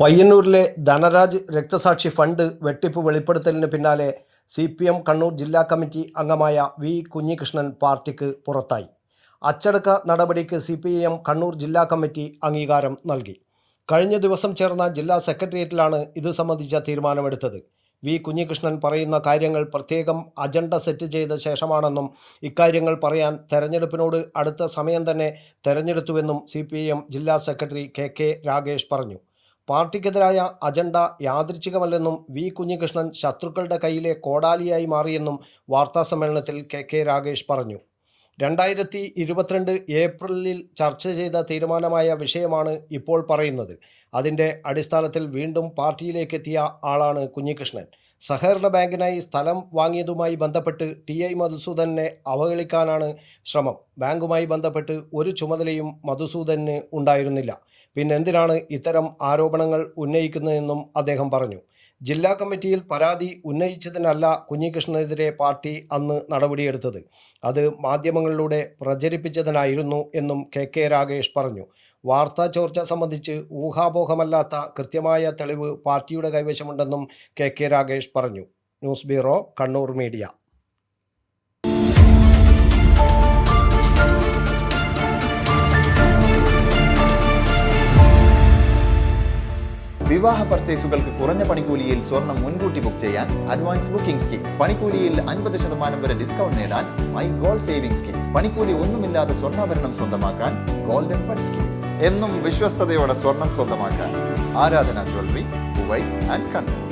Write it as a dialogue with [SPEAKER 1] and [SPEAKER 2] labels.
[SPEAKER 1] പയ്യന്നൂരിലെ ധനരാജ് രക്തസാക്ഷി ഫണ്ട് വെട്ടിപ്പ് വെളിപ്പെടുത്തലിന് പിന്നാലെ CPM കണ്ണൂർ ജില്ലാ കമ്മിറ്റി അംഗമായ വി കുഞ്ഞികൃഷ്ണൻ പാർട്ടിക്ക് പുറത്തായി. അച്ചടക്ക നടപടിക്ക് CPM കണ്ണൂർ ജില്ലാ കമ്മിറ്റി അംഗീകാരം നൽകി. കഴിഞ്ഞ ദിവസം ചേർന്ന ജില്ലാ സെക്രട്ടേറിയറ്റിലാണ് ഇത് സംബന്ധിച്ച തീരുമാനമെടുത്തത്. വി കുഞ്ഞികൃഷ്ണൻ പറയുന്ന കാര്യങ്ങൾ പ്രത്യേകം അജണ്ട സെറ്റ് ചെയ്ത ശേഷമാണെന്നും ഇക്കാര്യങ്ങൾ പറയാൻ തെരഞ്ഞെടുപ്പിനോട് അടുത്ത സമയം തന്നെ തെരഞ്ഞെടുത്തുവെന്നും CPM ജില്ലാ സെക്രട്ടറി KK രാഗേഷ് പറഞ്ഞു. പാർട്ടിക്കെതിരായ അജണ്ട യാദൃച്ഛികമല്ലെന്നും വി കുഞ്ഞികൃഷ്ണൻ ശത്രുക്കളുടെ കയ്യിലെ കോടാലിയായി മാറിയെന്നും വാർത്താസമ്മേളനത്തിൽ KK രാഗേഷ് പറഞ്ഞു. 2022 ഏപ്രിലിൽ ചർച്ച ചെയ്ത തീരുമാനമായ വിഷയമാണ് ഇപ്പോൾ പറയുന്നത്. അതിൻ്റെ അടിസ്ഥാനത്തിൽ വീണ്ടും പാർട്ടിയിലേക്കെത്തിയ ആളാണ് കുഞ്ഞികൃഷ്ണൻ. സഹകരണ ബാങ്കിനായി സ്ഥലം വാങ്ങിയതുമായി ബന്ധപ്പെട്ട് TI മധുസൂദനെ അവഹേളിക്കാനാണ് ശ്രമം. ബാങ്കുമായി ബന്ധപ്പെട്ട് ഒരു ചുമതലയും മധുസൂദന് ഉണ്ടായിരുന്നില്ല. പിന്നെന്തിനാണ് ഇത്തരം ആരോപണങ്ങൾ ഉന്നയിക്കുന്നതെന്നും അദ്ദേഹം പറഞ്ഞു. ജില്ലാ കമ്മിറ്റിയിൽ പരാതി ഉന്നയിച്ചതിനല്ല കുഞ്ഞികൃഷ്ണനെതിരെ പാർട്ടി അന്ന് നടപടിയെടുത്തത്. അത് മാധ്യമങ്ങളിലൂടെ പ്രചരിപ്പിച്ചതിനായിരുന്നു എന്നും KK രാഗേഷ് പറഞ്ഞു. വാർത്താ ചോർച്ച സംബന്ധിച്ച് ഊഹാപോഹമല്ലാത്ത കൃത്യമായ തെളിവ് പാർട്ടിയുടെ കൈവശമുണ്ടെന്നും KK രാഗേഷ് പറഞ്ഞു. News bureau, Kannur media.
[SPEAKER 2] വിവാഹ പർച്ചേസുകൾക്ക് കുറഞ്ഞ പണിക്കൂലിയിൽ സ്വർണം മുൻകൂട്ടി ബുക്ക് ചെയ്യാൻ അഡ്വാൻസ് ബുക്കിംഗ് സ്കീം. പണിക്കൂലിയിൽ 50% വരെ ഡിസ്കൗണ്ട് നേടാൻ മൈ ഗോൾഡ് സേവിംഗ് സ്കീം. പണിക്കൂലി ഒന്നുമില്ലാതെ സ്വർണ്ണാഭരണം സ്വന്തമാക്കാൻ ഗോൾഡൻ ബഡ് സ്കീം. എന്നും വിശ്വസ്തയോടെ സ്വർണം സ്വന്തമാക്കാൻ ആരാധന ജ്വല്ലറി, കുവൈത്ത് ആൻഡ് കണ്ണൂർ.